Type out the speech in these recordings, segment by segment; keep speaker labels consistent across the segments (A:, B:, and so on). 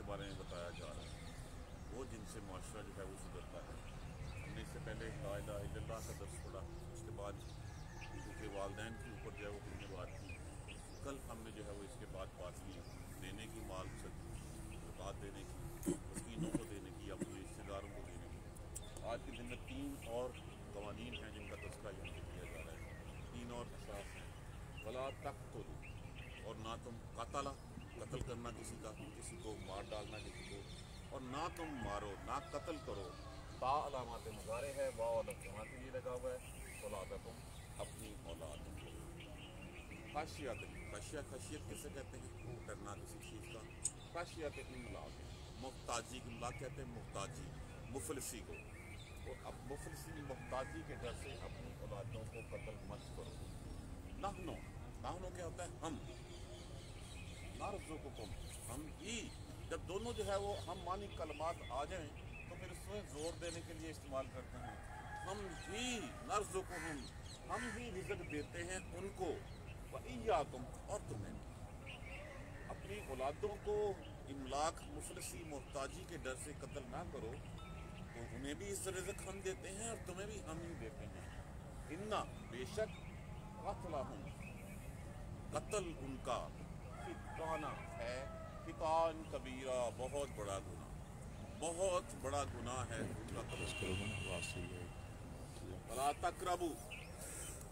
A: کے بارے میں بتایا جا رہا ہے، وہ جن سے معاشرہ جو ہے وہ سدھرتا ہے۔ ہم نے اس سے پہلے لا الہ الا اللہ کا درس پڑھا، اس کے بعد کیونکہ والدین کے اوپر جو ہے وہ ہم نے بات کی، کل ہم نے جو ہے وہ اس کے بعد بات کی دینے کی، مال زکوٰۃ دینے کی، مسکینوں کو دینے کی، اپنے رشتہ داروں کو دینے کی۔ آج کے دن میں 3 اور قوانین ہیں جن کا تذکرہ یہاں پہ کیا جا رہا ہے، 3 اور اساس ہیں۔ ولا تقتلوا، اور نہ تم قتل کرنا کسی کا، کسی کو مار ڈالنا کسی کو، اور نہ تم مارو، نہ قتل کرو۔ تا علامات مضارع ہے، واو الف جمع کے لیے لگا ہوا ہے، اولادکم، اپنی اولاد کو۔ خشیت کسے کہتے ہیں؟ ڈرنا کسی چیز کا۔ خشیت املاک، محتاجی، املاک کہتے ہیں محتاجی، مفلسی کو۔ اور اب مفلسی محتاجی کے ڈر سے اپنی اولادوں کو قتل مت کرو۔ نحنو کیا ہوتا ہے؟ ہم، نرزقکم، ہم ہی، جب دونوں جو ہے وہ ہم معنی کلمات آ جائیں تو پھر اس میں زور دینے کے لیے استعمال کرتے ہیں۔ ہم ہی نرزقہم، ہم ہی رزق دیتے ہیں ان کو، وإیاکم، اور تمہیں۔ اپنی اولادوں کو املاک، مفلسی، محتاجی کے ڈر سے قتل نہ کرو، تو انہیں بھی اس رزق ہم دیتے ہیں اور تمہیں بھی ہم ہی دیتے ہیں۔ انا، بے شک، قتلہم، قتل ان کا، خطانہ ہے، خطان کبیرہ، بہت بڑا گناہ، بہت بڑا گناہ ہے ان کا قتل۔ ولا تقربوا،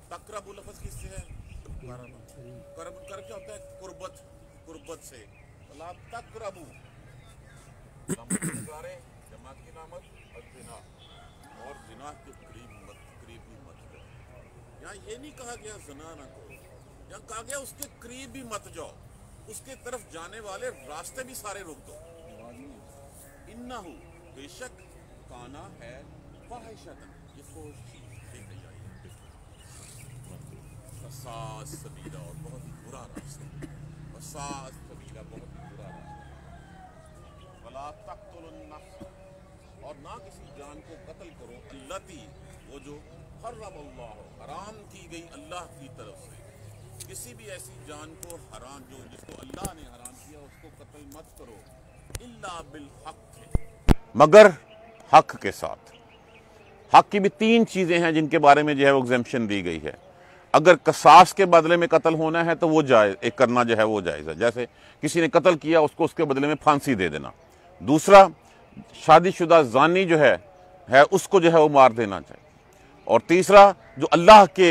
A: تقربوا لفظ کس سے ہے؟ قرب کر کیا ہوتا ہے؟ قربت سے۔ ولا تقربوا، علامت مضارع جمع کی علامت الزنا، اور زنا کے قریب بھی مت جاؤ۔ یہاں یہ نہیں کہا گیا زنا نہ کرو، یہاں کہا گیا اس کے قریب بھی مت جاؤ، اس کے طرف جانے والے راستے بھی سارے روک دو۔ انہو، بے شک، کانا ہے، فاحشۃ، یہ فحش چیز، بے حیائی ہے، وساء سبیلا، اور بہت ہی برا راستہ، وساء سبیلا، بہت ہی برا راستہ۔ ولا تقتلوا النفس، اور نہ کسی جان کو قتل کرو، التی، وہ جو حرم اللہ، حرام کی گئی اللہ کی طرف سے۔ کسی بھی ایسی جان کو حرام، جس کو اللہ نے حرام کیا، اس کو قتل مت کرو، الا بالحق، مگر حق کے ساتھ۔ حق کی بھی 3 چیزیں ہیں جن کے بارے میں جو ہے وہ ایگزمپشن دی گئی ہے۔ اگر قصاص کے بدلے میں قتل ہونا ہے تو وہ جائز، ایک کرنا جو ہے وہ جائز ہے، جیسے کسی نے قتل کیا اس کو اس کے بدلے میں پھانسی دے دینا۔ دوسرا، شادی شدہ زانی جو ہے اس کو جو ہے وہ مار دینا چاہیے۔ اور تیسرا، جو اللہ کے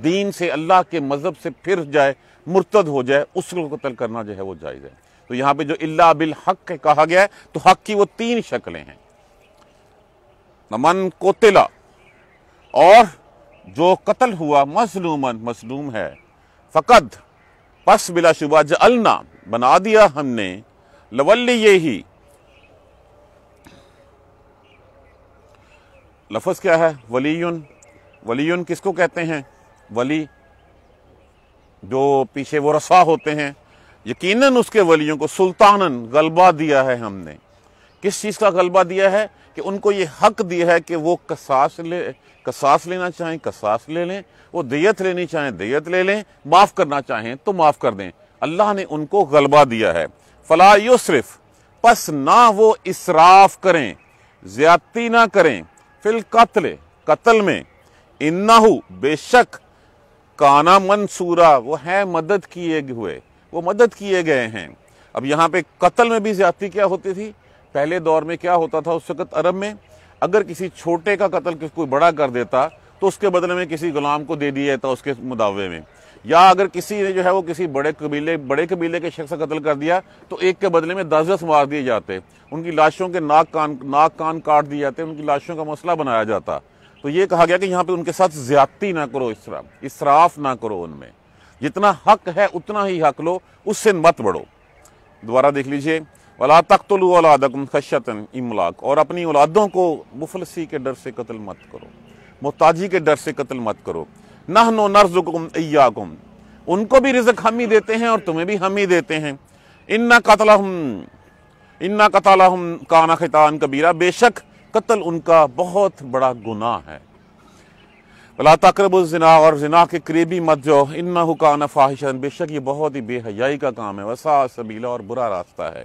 A: دین سے، اللہ کے مذہب سے پھر جائے، مرتد ہو جائے، اس کو قتل کرنا جو ہے وہ جائز ہے۔ تو یہاں پہ جو الا بالحق کہا گیا ہے تو حق کی وہ 3 شکلیں ہیں۔ من قتل، اور جو قتل ہوا، مظلومن، مظلوم ہے، فقد، پس بلا شبہ، جعلنا، بنا دیا ہم نے، لولیہ، لفظ کیا ہے؟ ولیون، ولیون کس کو کہتے ہیں؟ ولی جو پیچھے وہ رسوا ہوتے ہیں، یقیناً اس کے ولیوں کو سلطانن، غلبہ دیا ہے ہم نے۔ کس چیز کا غلبہ دیا ہے؟ کہ ان کو یہ حق دیا ہے کہ وہ قصاص لینا چاہیں قصاص لے لیں، وہ دیت لینی چاہیں دیت لے لیں، معاف کرنا چاہیں تو معاف کر دیں۔ اللہ نے ان کو غلبہ دیا ہے۔ فلا یسرف، پس نہ وہ اسراف کریں، زیادتی نہ کریں، فی القتل، قتل میں، انہو، بے شک، کانا منصورا، وہ ہے مدد کیے ہوئے، وہ مدد کیے گئے ہیں۔ اب یہاں پہ قتل میں بھی زیادتی کیا ہوتی تھی؟ پہلے دور میں کیا ہوتا تھا اس وقت عرب میں؟ اگر کسی چھوٹے کا قتل کوئی بڑا کر دیتا تو اس کے بدلے میں کسی غلام کو دے دیا جاتا اس کے مداوے میں، یا اگر کسی نے جو ہے وہ کسی بڑے قبیلے کے شخص کا قتل کر دیا تو ایک کے بدلے میں 10 مار دیے جاتے، ان کی لاشوں کے ناک کان کاٹ دیے جاتے، ان کی لاشوں کا مسئلہ بنایا جاتا۔ تو یہ کہا گیا کہ یہاں پہ ان کے ساتھ زیادتی نہ کرو، اسراف نہ کرو، ان میں جتنا حق ہے اتنا ہی حق لو، اس سے مت بڑھو۔ دوبارہ دیکھ لیجئے، وَلَا تَقْتُلُوا أَوْلَادَكُمْ خَشْيَةَ إِمْلَاقٍ، اور اپنی اولادوں کو مفلسی کے ڈر سے قتل مت کرو، محتاجی کے ڈر سے قتل مت کرو۔ نَحْنُ نَرْزُقُكُمْ إِيَّاكُمْ، ان کو بھی رزق ہم ہی دیتے ہیں اور تمہیں بھی ہم ہی دیتے ہیں۔ إِنَّ قَتْلَهُمْ كَانَ خِطْئًا كَبِيرًا، بے شک قتل ان کا بہت بڑا گناہ ہے۔ وَلَا تَقْرَبُوا الزِّنَا، اور زنا کے قریبی مت جاؤ، إِنَّهُ كَانَ فَاحِشًا، بے شک یہ بہت ہی بے حیائی کا کام ہے، وَسَاءَ سَبِيلًا، اور برا راستہ ہے۔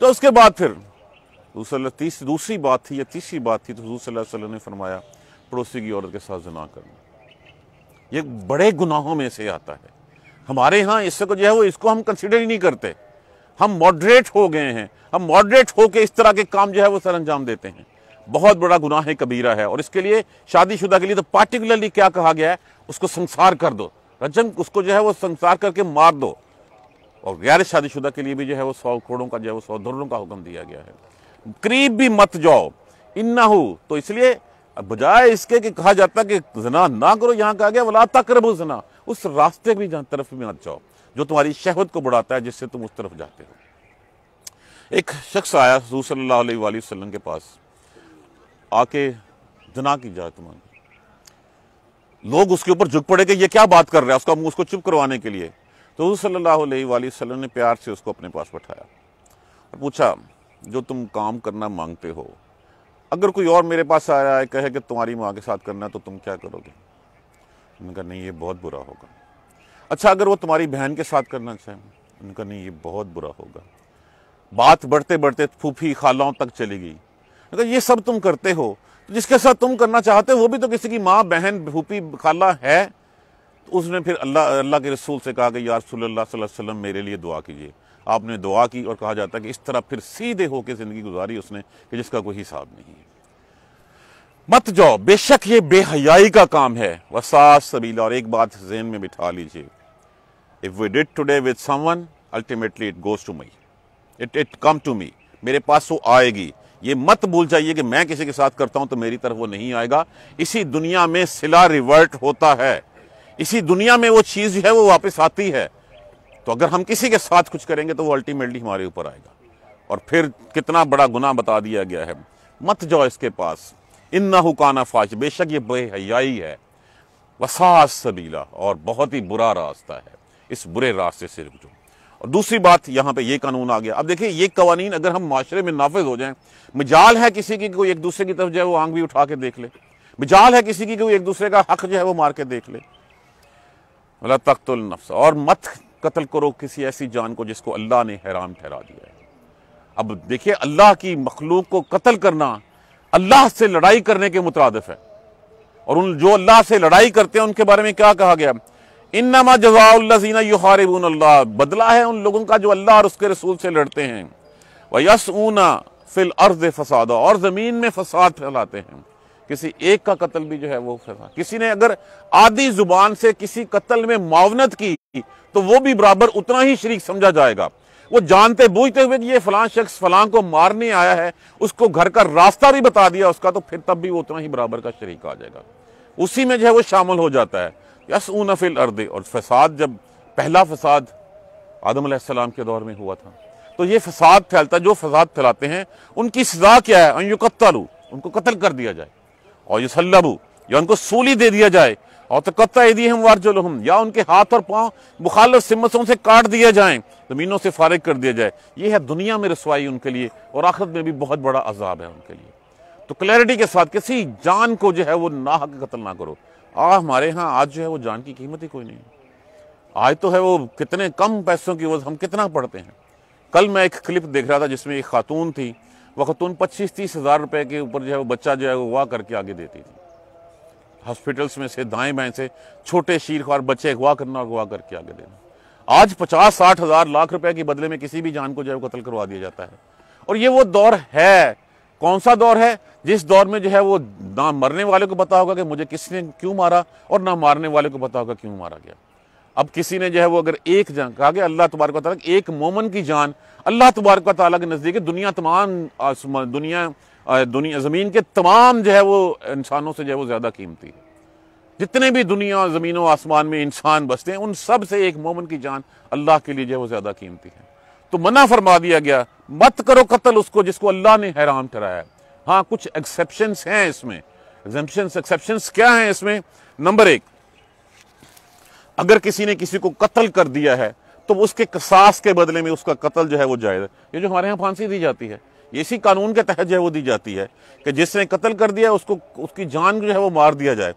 A: تو اس کے بعد پھر دوسری بات تھی یا تیسری بات تھی، تو حضور صلی اللہ علیہ وسلم نے فرمایا پڑوسی کی عورت کے ساتھ زنا کرنا. یہ بڑے گناہوں میں سے آتا ہے. ہمارے ہاں اس کو جو ہے وہ اس کو ہم کنسیڈر ہی نہیں کرتے. ہم ماڈریٹ ہو گئے ہیں، ہم ماڈریٹ ہو کے اس طرح کے کام جو ہے وہ سر انجام دیتے ہیں. بہت بڑا گناہ کبیرہ ہے، اور اس کے لیے شادی شدہ کے لیے تو پارٹیکولرلی کیا کہا گیا ہے، اس کو سنسار کر دو، رجم، اس کو جو ہے وہ سنسار کر کے مار دو. اور غیر شادی شدہ کے لیے بھی جو ہے وہ 100 کوڑوں کا جو ہے وہ 100 درہم کا حکم دیا گیا ہے. قریب بھی مت جاؤ، انہو، تو اس لیے بجائے اس کے کہ کہا جاتا ہے کہ زنا نہ کرو، یہاں کہا گیا ولا تقربوا الزنا، اس راستے بھی جہاں طرف بھی مت جاؤ جو تمہاری شہوت کو بڑھاتا ہے، جس سے تم اس طرف جاتے ہو. ایک شخص آیا حضور صلی اللہ علیہ وآلہ وسلم کے پاس، آ کے زنا کی اجازت مانگی. لوگ اس کے اوپر جھک پڑے کہ یہ کیا بات کر رہا ہے، اس کو چپ کروانے کے لیے. تو حضور صلی اللہ علیہ وآلہ وسلم نے پیار سے اس کو اپنے پاس بٹھایا اور پوچھا جو تم کام کرنا مانگتے ہو، اگر کوئی اور میرے پاس آیا ہے کہے کہ تمہاری ماں کے ساتھ کرنا ہے تو تم کیا کرو گے؟ انہوں نے کہا نہیں، یہ بہت برا ہوگا. اچھا اگر وہ تمہاری بہن کے ساتھ کرنا چاہیں؟ انہوں نے کہا نہیں، یہ بہت برا ہوگا. بات بڑھتے بڑھتے پھوپھی خالوں تک چلی گئی. انہوں نے کہا یہ سب تم کرتے ہو، تو جس کے ساتھ تم کرنا چاہتے ہو وہ بھی تو کسی کی ماں، بہن، پھوپھی، خالہ ہے. تو اس نے پھر اللہ کے رسول سے کہا کہ یا رسول اللہ صلی اللہ علیہ وسلم میرے لیے دعا کیجیے. آپ نے دعا کی، اور کہا جاتا ہے کہ اس طرح پھر سیدھے ہو کے زندگی گزاری اس نے کہ جس کا کوئی حساب نہیں ہے. مت جاؤ، بے شک یہ بے حیائی کا کام ہے. وساس سبیلا. اور ایک بات ذہن میں بٹھا لیجئے، if we did today with someone, ultimately it goes to me. It come to me. میرے پاس وہ آئے گی. یہ مت بھول جائیے کہ میں کسی کے ساتھ کرتا ہوں تو میری طرف وہ نہیں آئے گا. اسی دنیا میں صلہ ریورٹ ہوتا ہے، اسی دنیا میں وہ چیز جو ہے وہ واپس آتی ہے. تو اگر ہم کسی کے ساتھ کچھ کریں گے تو وہ الٹیمیٹلی ہمارے اوپر آئے گا. اور پھر کتنا بڑا گناہ بتا دیا گیا ہے. مت جاؤ اس کے پاس، انہو کان فاحشا، بے شک یہ بے حیائی ہے. وساء سبیلا، اور بہت ہی برا راستہ ہے، اس برے راستے سے رک جاؤ. اور دوسری بات یہاں پہ یہ قانون آ گیا. اب دیکھیں یہ قوانین اگر ہم معاشرے میں نافذ ہو جائیں، مجال ہے کسی کی کوئی ایک دوسرے کی طرف جو ہے وہ آنکھ بھی اٹھا کے دیکھ لے، مجال ہے کسی کی کوئی ایک دوسرے کا حق جو ہے وہ مار کے دیکھ لے. ولا تقتلوا النفس، اور مت قتل کرو کسی ایسی جان کو جس کو اللہ نے حرام ٹھہرا دیا ہے. اب دیکھیے اللہ کی مخلوق کو قتل کرنا اللہ سے لڑائی کرنے کے مترادف ہے. اور ان جو اللہ سے لڑائی کرتے ہیں ان کے بارے میں کیا کہا گیا؟ انما جزاء الذین یحاربون اللہ، بدلہ ہے ان لوگوں کا جو اللہ اور اس کے رسول سے لڑتے ہیں. ویسعون فی الارض فسادا، اور زمین میں فساد پھیلاتے ہیں. کسی ایک کا قتل بھی جو ہے وہ فساد. کسی نے اگر آدھی زبان سے کسی قتل میں معاونت کی تو وہ بھی برابر اتنا ہی شریک سمجھا جائے گا. وہ جانتے بوجھتے ہوئے کہ یہ فلاں شخص فلاں کو مارنے آیا ہے، اس کو گھر کا راستہ بھی بتا دیا اس کا، تو پھر تب بھی وہ اتنا ہی برابر کا شریک آ جائے گا. اسی میں جو ہے وہ شامل ہو جاتا ہے. یسعون فی الارض، اور فساد، جب پہلا فساد آدم علیہ السلام کے دور میں ہوا تھا تو یہ فساد پھیلتا، جو فساد پھیلاتے ہیں ان کی سزا کیا ہے؟ ان یقتلوا، ان کو قتل کر دیا جائے. اور یصلبوا، یا ان کو سولی دے دیا جائے. اور تقطع ایدیہم وارجلہم، یا ان کے ہاتھ اور پاؤں مخالف سمتوں سے کاٹ دیے جائیں، زمینوں سے فارغ کر دیا جائے. یہ ہے دنیا میں رسوائی ان کے لیے، اور آخرت میں بھی بہت بڑا عذاب ہے ان کے لیے. تو کلیئرٹی کے ساتھ کسی جان کو جو ہے وہ ناحق قتل نہ کرو. ہمارے ہاں آج جو ہے وہ جان کی قیمت ہی کوئی نہیں. آج تو ہے وہ کتنے کم پیسوں کی ہم کتنا پڑھتے ہیں. کل میں ایک کلپ دیکھ رہا تھا جس میں ایک خاتون تھی، وہ خاتون 25-30 ہزار روپے کے اوپر جو ہے وہ بچہ جو ہے وہ اغوا کر کے آگے دیتی تھی. ہاسپٹلس میں سے دائیں بائیں سے چھوٹے شیرخوار بچے اغوا کرنا اور اغوا کر کے آگے دینا. آج 50-60 ہزار لاکھ روپے کے بدلے میں کسی بھی جان کو جو ہے وہ قتل کروا دیا جاتا ہے. اور یہ وہ دور ہے. کون سا دور ہے؟ جس دور میں جو ہے وہ نہ مرنے والے کو پتا ہوگا کہ مجھے کس نے کیوں مارا، اور نہ مارنے والے کو پتا ہوگا کیوں مارا گیا. اب کسی نے جو ہے وہ اگر ایک جان، کہا گیا اللہ تبارک و تعالیٰ ایک مومن کی جان اللہ تبارک و تعالیٰ کے نزدیک دنیا تمام دنیا زمین کے تمام جو ہے وہ انسانوں سے جو ہے وہ زیادہ قیمتی ہے. جتنے بھی دنیا زمین و آسمان میں انسان بستے ہیں ان سب سے ایک مومن کی جان اللہ کے لیے جو ہے وہ زیادہ قیمتی ہے. تو منع فرما دیا گیا، مت کرو قتل اس کو جس کو اللہ نے حرام ٹھہرایا ہے. ہاں کچھ ایکسیپشنز ہیں اس میں. ایکسیپشنز کیا ہیں اس میں؟ نمبر 1، اگر کسی نے کسی کو قتل کر دیا ہے تو اس کے قصاص کے بدلے میں اس کا قتل جو ہے وہ جائز ہے. یہ جو ہمارے ہاں پھانسی دی جاتی ہے یہ اسی قانون کے تحت جو ہے وہ دی جاتی ہے کہ جس نے قتل کر دیا اس کی جان جو ہے وہ مار دیا جائے.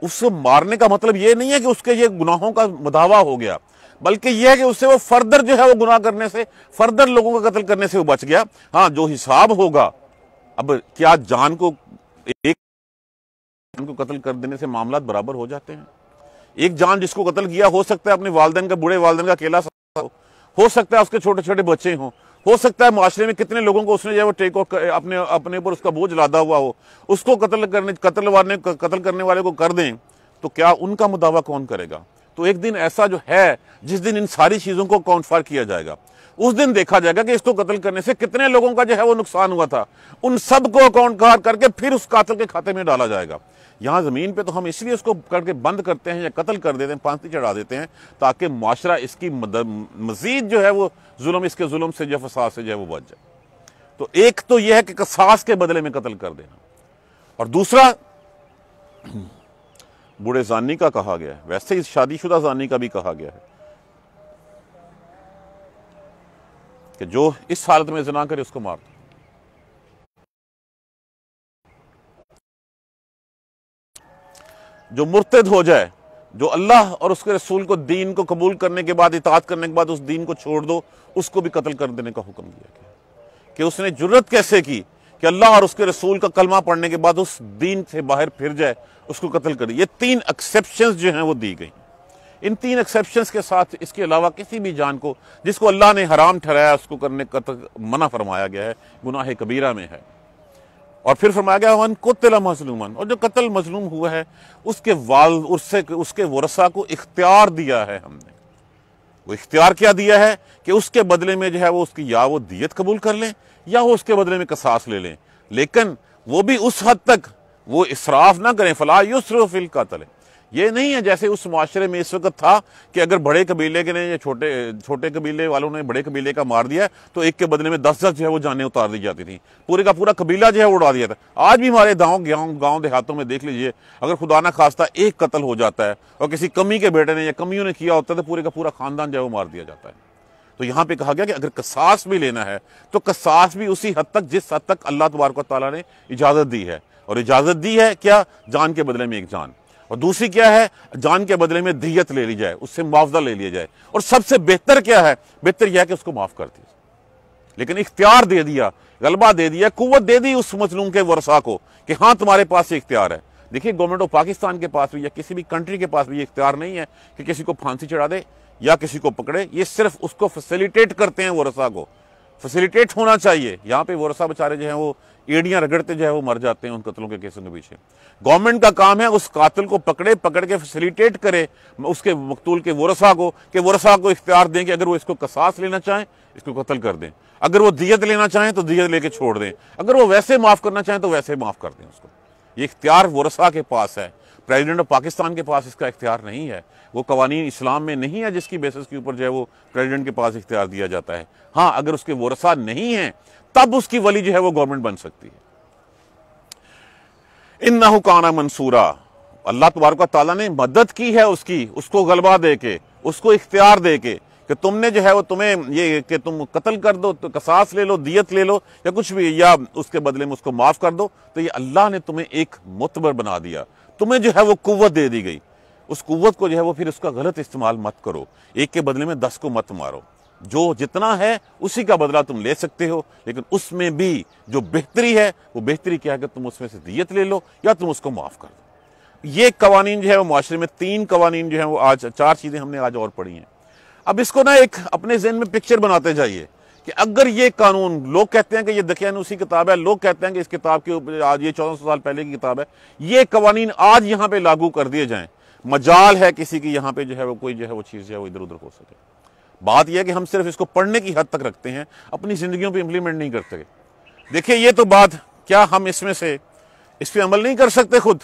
A: اس کو مارنے کا مطلب یہ نہیں ہے کہ اس کے یہ گناہوں کا مداوع ہو گیا، بلکہ یہ ہے کہ اس سے وہ فردر جو ہے وہ گناہ کرنے سے، فردر لوگوں کا قتل کرنے سے وہ بچ گیا۔ ہاں جو حساب ہوگا، اب کیا جان کو ایک جان کو قتل کر دینے سے معاملات برابر ہو جاتے ہیں؟ ایک جان جس کو قتل کیا، ہو سکتا ہے اپنے والدین کا، بوڑھے والدین کا اکیلا ہو سکتا ہے اس کے چھوٹے چھوٹے بچے ہوں، ہو سکتا ہے معاشرے میں کتنے لوگوں کو اس نے جو ہے وہ ٹیک اپنے اوپر اس کا بوجھ لادا ہوا ہو، اس کو قتل کرنے والے کو کر دیں، تو کیا ان کا مداوع کون کرے گا؟ تو ایک دن ایسا جو ہے جس دن ان ساری چیزوں کو کاؤنٹ فار کیا جائے گا، اس دن دیکھا جائے گا کہ اس کو قتل کرنے سے کتنے لوگوں کا جو ہے وہ نقصان ہوا تھا، ان سب کو اکاؤنٹ کار کر کے پھر اس قاتل کے کھاتے میں ڈالا جائے گا۔ یہاں زمین پہ تو ہم اس لیے اس کو کر کے بند کرتے ہیں یا قتل کر دیتے ہیں، پھانسی چڑھا دیتے ہیں، تاکہ معاشرہ اس کی مزید جو ہے وہ ظلم، اس کے ظلم سے جو فساد سے جو ہے وہ بچ جائے۔ تو ایک تو یہ ہے کہ قصاص کے بدلے میں قتل کر دینا، اور دوسرا بوڑھے زانی کا کہا گیا ہے، ویسے ہی شادی شدہ زانی کا بھی کہا گیا ہے کہ جو اس حالت میں زنا کرے اس کو مار دو۔ جو مرتد ہو جائے، جو اللہ اور اس کے رسول کو، دین کو قبول کرنے کے بعد، اطاعت کرنے کے بعد اس دین کو چھوڑ دو، اس کو بھی قتل کر دینے کا حکم دیا گیا کہ اس نے جرت کیسے کی کہ اللہ اور اس کے رسول کا کلمہ پڑھنے کے بعد اس دین سے باہر پھر جائے، اس کو قتل کر دے۔ یہ 3 ایکسیپشنز جو ہیں وہ دی گئی۔ ان 3 ایکسیپشنز کے ساتھ اس کے علاوہ کسی بھی جان کو جس کو اللہ نے حرام ٹھہرایا اس کو کرنے کا منع فرمایا گیا ہے، گناہ کبیرہ میں ہے۔ اور پھر فرمایا گیا من قتل مظلوما، اور جو قتل مظلوم ہوا ہے اس کے اس کے ورثاء کو اختیار دیا ہے ہم نے۔ وہ اختیار کیا دیا ہے کہ اس کے بدلے میں جو ہے وہ اس کی یا وہ دیت قبول کر لیں یا وہ اس کے بدلے میں قصاص لے لیں، لیکن وہ بھی اس حد تک وہ اسراف نہ کریں، فلا یسرف فی القتل۔ یہ نہیں ہے جیسے اس معاشرے میں اس وقت تھا کہ اگر بڑے قبیلے کے نے یا چھوٹے قبیلے والوں نے بڑے قبیلے کا مار دیا تو ایک کے بدلے میں 10 جو ہے وہ جانیں اتار دی جاتی تھیں، پورے کا پورا قبیلہ جو ہے اڑا دیا تھا۔ آج بھی ہمارے گاؤں دیہاتوں میں دیکھ لیجئے، اگر خدا نہ خواستہ ایک قتل ہو جاتا ہے اور کسی کمی کے بیٹے نے یا کمیوں نے کیا ہوتا ہے تو پورے کا پورا خاندان جو ہے وہ مار دیا جاتا ہے۔ تو یہاں پہ کہا گیا کہ اگر قصاص بھی لینا ہے تو قصاص بھی اسی حد تک جس حد تک اللہ تبارک و تعالیٰ نے اجازت دی ہے، اور اجازت دی ہے کیا؟ جان کے بدلے میں ایک جان، اور دوسری کیا ہے؟ جان کے بدلے میں دیت لے لی جائے، اس سے معاوضہ لے لیا جائے، اور سب سے بہتر کیا ہے؟ بہتر یہ ہے کہ اس کو معاف کر دیا۔ لیکن اختیار دے دیا، غلبہ دے دیا، قوت دے دی اس مظلوم کے ورثاء کو کہ ہاں تمہارے پاس یہ اختیار ہے۔ دیکھیے گورنمنٹ آف پاکستان کے پاس بھی یا کسی بھی کنٹری کے پاس بھی یہ اختیار نہیں ہے کہ کسی کو پھانسی چڑھا دے یا کسی کو پکڑے، یہ صرف اس کو فیسیلیٹیٹ کرتے ہیں، ورثاء کو فیسیلیٹیٹ ہونا چاہیے۔ یہاں پہ ورثاء بیچارے جو ہیں وہ ایڑیاں رگڑتے جو ہے وہ مر جاتے ہیں ان قتلوں کے کیسوں کے پیچھے۔ گورنمنٹ کا کام ہے اس قاتل کو پکڑ کے فیسیلیٹیٹ کرے اس کے مقتول کے ورثاء کو، کہ ورثاء کو اختیار دیں کہ اگر وہ اس کو قصاص لینا چاہیں اس کو قتل کر دیں، اگر وہ دیت لینا چاہیں تو دیت لے کے چھوڑ دیں، اگر وہ ویسے معاف کرنا چاہیں تو ویسے معاف کر دیں اس کو۔ یہ اختیار ورثاء کے پاس ہے، پریزیڈنٹ آف پاکستان کے پاس اس کا اختیار نہیں ہے۔ وہ قوانین اسلام میں نہیں ہے جس کی بیسس کے اوپر جو ہے وہ پریزیڈنٹ کے پاس اختیار دیا جاتا ہے۔ ہاں اگر اس کے ورثاء نہیں ہیں تب اس کی ولی جو ہے وہ گورنمنٹ بن سکتی ہے۔ انہ کان منصورا، اللہ تبارک و تعالیٰ نے مدد کی ہے اس کو غلبہ دے کے، اس کو اختیار دے کے کہ تم نے جو ہے وہ تمہیں یہ کہ تم قتل کر دو، تو قصاص لے لو، دیت لے لو یا کچھ بھی، یا اس کے بدلے میں اس کو معاف کر دو، تو یہ اللہ نے تمہیں ایک معتبر بنا دیا، تمہیں جو ہے وہ قوت دے دی گئی۔ اس قوت کو جو ہے وہ پھر اس کا غلط استعمال مت کرو، ایک کے بدلے میں 10 کو مت مارو، جو جتنا ہے اسی کا بدلہ تم لے سکتے ہو، لیکن اس میں بھی جو بہتری ہے وہ بہتری کیا ہے کہ تم اس میں سے دیت لے لو یا تم اس کو معاف کر دو۔ یہ قوانین جو ہے وہ معاشرے میں 3 قوانین جو ہیں وہ آج 4 چیزیں ہم نے آج اور پڑھی ہیں۔ اب اس کو نا ایک اپنے ذہن میں پکچر بناتے جائیے کہ اگر یہ قانون، لوگ کہتے ہیں کہ یہ دقیانوسی کتاب ہے، لوگ کہتے ہیں کہ اس کتاب کے اوپر آج یہ 1400 سال پہلے کی کتاب ہے، یہ قوانین آج یہاں پہ لاگو کر دیے جائیں، مجال ہے کسی کی یہاں پہ جو ہے وہ کوئی جو ہے وہ چیز جو ہے وہ ادھر ادھر ہو سکے۔ بات یہ ہے کہ ہم صرف اس کو پڑھنے کی حد تک رکھتے ہیں، اپنی زندگیوں پہ امپلیمنٹ نہیں کرتے۔ دیکھیں یہ تو بات، کیا ہم اس میں سے اس پہ عمل نہیں کر سکتے؟ خود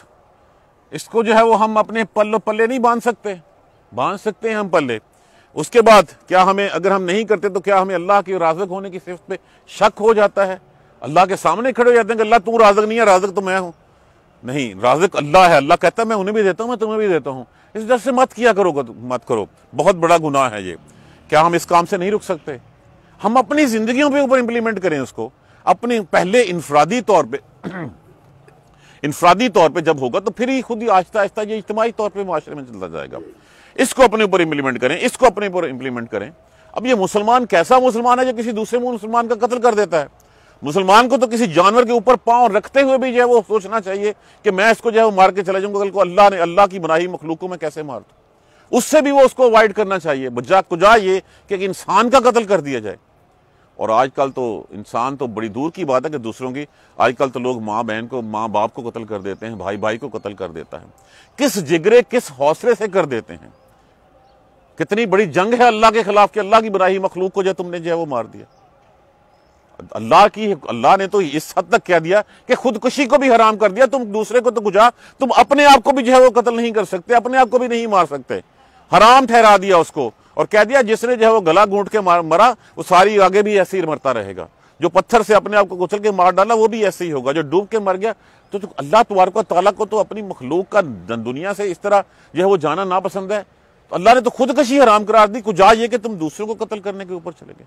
A: اس کو جو ہے وہ ہم اپنے پلے نہیں باندھ سکتے ہیں ہم پلے۔ اس کے بعد کیا ہمیں، اگر ہم نہیں کرتے تو کیا ہمیں اللہ کے رازق ہونے کی صفت پہ شک ہو جاتا ہے؟ اللہ کے سامنے کھڑے ہو جاتے ہیں کہ اللہ تو رازق نہیں ہے، رازق تو میں ہوں؟ نہیں، رازق اللہ ہے، اللہ کہتا ہے میں انہیں بھی دیتا ہوں، میں تمہیں بھی دیتا ہوں، اس وجہ سے مت کرو، بہت بڑا گناہ ہے یہ۔ کیا ہم اس کام سے نہیں رک سکتے؟ ہم اپنی زندگیوں پہ اوپر امپلیمنٹ کریں اس کو، اپنے پہلے انفرادی طور پہ جب ہوگا تو پھر ہی خود ہی آہستہ آہستہ یہ اجتماعی طور پہ معاشرے میں چلتا جائے گا۔ اس کو اپنے اوپر امپلیمنٹ کریں، اس کو اپنے اوپر امپلیمنٹ کریں۔ اب یہ مسلمان کیسا مسلمان ہے جو کسی دوسرے مسلمان کا قتل کر دیتا ہے؟ مسلمان کو تو کسی جانور کے اوپر پاؤں رکھتے ہوئے بھی جو ہے وہ سوچنا چاہیے کہ میں اس کو جو ہے وہ مار کے چلا جاؤں گا، کل کو اللہ کی بنائی مخلوق کو میں کیسے مار دوں، اس سے بھی وہ اس کو اوائڈ کرنا چاہیے، بجا کجا یہ کہ ایک انسان کا قتل کر دیا جائے۔ اور آج کل تو انسان تو بڑی دور کی بات ہے کہ دوسروں کی، آج کل تو لوگ ماں بہن کو، ماں باپ کو قتل کر دیتے ہیں، بھائی بھائی کو قتل کر دیتا ہے۔ کس جگرے کس حوصلے سے کر دیتے ہیں؟ کتنی بڑی جنگ ہے اللہ کے خلاف کہ اللہ کی بنائی مخلوق کو جو تم نے جو ہے وہ مار دیا۔ اللہ نے تو اس حد تک کہہ دیا کہ خودکشی کو بھی حرام کر دیا، تم دوسرے کو تو گجا، تم اپنے آپ کو بھی جو ہے وہ قتل نہیں کر سکتے، اپنے آپ کو بھی نہیں مار سکتے، حرام ٹھہرا دیا اس کو، اور کہہ دیا جس نے جو ہے وہ گلا گھونٹ کے مرا وہ ساری آگے بھی ایسے ہی مرتا رہے گا، جو پتھر سے اپنے آپ کو کچل کے مار ڈالا وہ بھی ایسے ہی ہوگا، جو ڈوب کے مر گیا۔ تو اللہ تبارک و تعالیٰ کو تو اپنی مخلوق کا دنیا سے اس طرح جو ہے وہ جانا ناپسند ہے، تو اللہ نے تو خودکشی حرام قرار دی، کجا یہ کہ تم دوسروں کو قتل کرنے کے اوپر چلے گئے۔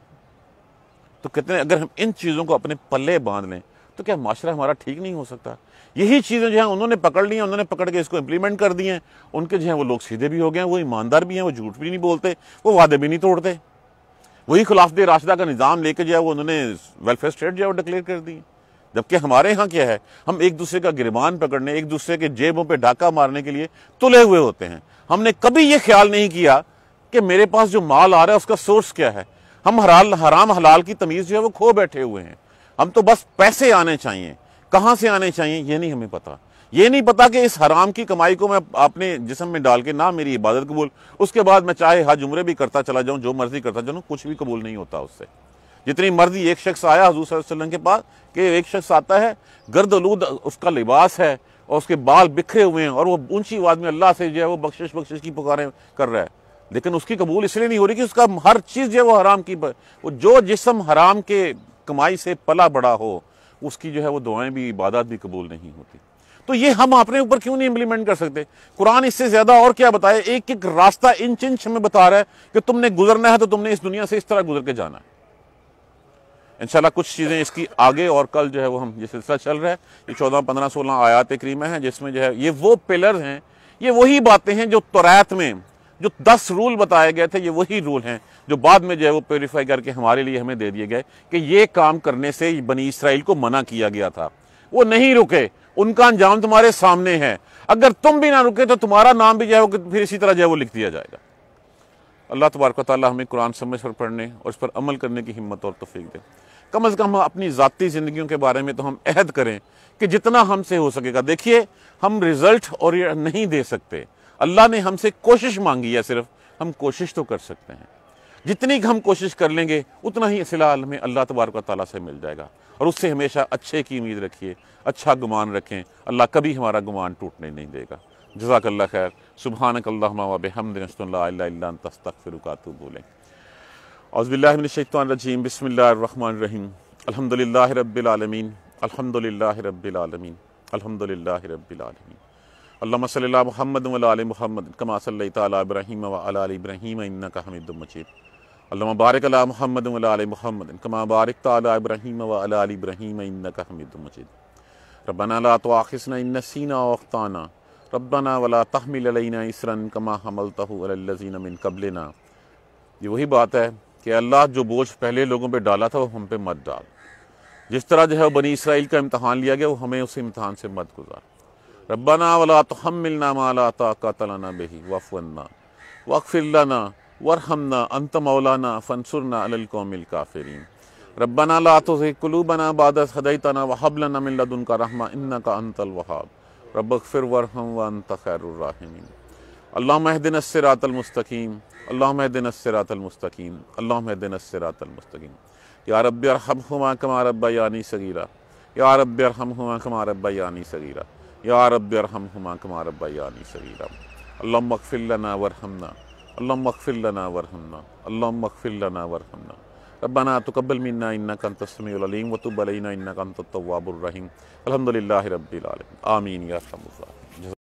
A: تو کتنے اگر ہم ان چیزوں کو اپنے پلے باندھ لیں تو کیا معاشرہ ہمارا ٹھیک نہیں ہو سکتا؟ یہی چیزیں جو ہیں انہوں نے پکڑ لی ہیں، انہوں نے پکڑ کے اس کو امپلیمنٹ کر دی ہیں، ان کے جو ہیں وہ لوگ سیدھے بھی ہو گئے ہیں، وہ ایماندار بھی ہیں، وہ جھوٹ بھی نہیں بولتے، وہ وعدے بھی نہیں توڑتے، وہی خلافت راشدہ کا نظام لے کے جو ہے وہ انہوں نے ویلفیئر اسٹیٹ جو ہے وہ ڈکلیئر کر دی۔ جبکہ ہمارے ہاں کیا ہے، ہم ایک دوسرے کا گریبان پکڑنے، ایک دوسرے کے جیبوں پہ ڈاکہ مارنے کے لیے تلے ہوئے ہوتے ہیں۔ ہم نے کبھی یہ خیال نہیں کیا کہ میرے پاس جو مال آ رہا ہے اس کا سورس کیا ہے۔ ہم حرام حلال کی تمیز جو ہے وہ کھو بیٹھے ہوئے ہیں۔ ہم تو بس پیسے آنے چاہیے، کہاں سے آنے چاہیے یہ نہیں ہمیں پتا، یہ نہیں پتا کہ اس حرام کی کمائی کو میں اپنے جسم میں ڈال کے نہ میری عبادت قبول، اس کے بعد میں چاہے حج عمرے بھی کرتا چلا جاؤں، جو مرضی کرتا جاؤں، کچھ بھی قبول نہیں ہوتا اس سے۔ جتنی مرضی ایک شخص آیا حضور صلی اللہ علیہ وسلم کے پاس، کہ ایک شخص آتا ہے گرد آلود اس کا لباس ہے اور اس کے بال بکھرے ہوئے ہیں اور وہ اونچی آواز میں اللہ سے جو ہے وہ بخشش کی پکاریں کر رہا ہے، لیکن اس کی قبول اس لیے نہیں ہو رہی کہ اس کا ہر چیز جو ہے وہ حرام کی، وہ جو جسم حرام کے کمائی سے پلا بڑا ہو اس کی جو ہے وہ دعائیں بھی عبادات بھی قبول نہیں ہوتی۔ تو یہ ہم اپنے اوپر کیوں نہیں امپلیمنٹ کر سکتے؟ قرآن اس سے زیادہ اور کیا بتائے، ایک ایک راستہ انچ انچ ہمیں بتا رہا ہے کہ تم نے گزرنا ہے تو تم نے اس دنیا سے اس طرح گزر کے جانا ہے۔ انشاءاللہ کچھ چیزیں اس کی آگے، اور کل جو ہے وہ ہم یہ سلسلہ چل رہا ہے، یہ 14 15 16 آیات کریمہ ہیں جس میں جو ہے یہ وہ پلر ہیں، یہ وہی باتیں ہیں جو توریت میں جو 10 رول بتائے گئے تھے، یہ وہی رول ہیں جو بعد میں جو ہے وہ پیوریفائی کر کے ہمارے لیے ہمیں دے دیے گئے کہ یہ کام کرنے سے بنی اسرائیل کو منع کیا گیا تھا، وہ نہیں رکے، ان کا انجام تمہارے سامنے ہے، اگر تم بھی نہ رکے تو تمہارا نام بھی جو ہے وہ پھر اسی طرح جو ہے وہ لکھ دیا جائے گا۔ اللہ تبارک و تعالی ہمیں قرآن سمجھ کر پڑھنے اور اس پر عمل کرنے کی ہمت اور توفیق دے۔ کم از کم اپنی ذاتی زندگیوں کے بارے میں تو ہم عہد کریں کہ جتنا ہم سے ہو سکے گا۔ دیکھیے ہم رزلٹ اور یہ نہیں دے سکتے، اللہ نے ہم سے کوشش مانگی ہے، صرف ہم کوشش تو کر سکتے ہیں، جتنی ہم کوشش کر لیں گے اتنا ہی اصلاح ہمیں اللہ تبارک و تعالیٰ سے مل جائے گا، اور اس سے ہمیشہ اچھے کی امید رکھیے، اچھا گمان رکھیں، اللہ کبھی ہمارا گمان ٹوٹنے نہیں دے گا۔ جزاک اللہ خیر۔ سبحانک اللہم و بحمدک، اشہد ان لا الہ الا انت، استغفرک و اتوب الیک۔ اعوذ باللہ من الشیطان الرجیم، بسم اللہ الرحمن الرحیم۔ الحمدللہ رب العالمین، الحمدللہ رب العالمین، الحمدللہ رب العالمین۔ اللہم صلی علی محمد و علی آل محمد کما صلیت علی ابراہیم و علی آل ابراہیم انک حمید مجید۔ اللہم بارک علی محمد و علی آل محمد کما بارکت علی ابراہیم و علی آل ابراہیم انک حمید مجید۔ ربنا لا تؤاخذنا ان نسینا او اخطانا ربنا ولا تحمل علینا اصرا کما حملتہ علی الذین من قبلنا۔ یہ وہی بات ہے کہ اللہ جو بوجھ پہلے لوگوں پہ ڈالا تھا وہ ہم پہ مت ڈال، جس طرح جو ہے بنی اسرائیل کا امتحان لیا گیا وہ ہمیں اس امتحان سے مت گزار۔ ربنا ولا تحملنا ما لا طاقت لنا به واعف عنا واغفر لنا وارحمنا انت مولانا فانصرنا علی القوم الکافرین۔ ربنا لا تزغ قلوبنا بعد إذ هديتنا وهب لنا من لدنك رحمة إنك أنت الوهاب رب اغفر وارحم وأنت خير الراحمين۔ اللهم اهدنا الصراط المستقيم، اللهم اهدنا الصراط المستقيم، اللهم اهدنا الصراط المستقيم۔ يا رب ارحمهما كما ربياني صغيرا، يا رب ارحمهما كما ربياني صغيرا، يا رب ارحمهما كما ربياني صغيرا۔ اللهم اغفر لنا وارحمنا، اللهم اغفر لنا وارحمنا، اللهم اغفر لنا وارحمنا۔ ربنا تقبل منا انك انت السميع العليم وتب علينا انك انت التواب الرحيم۔ الحمد لله رب العالمين، آمين یا ارحم الراحمین۔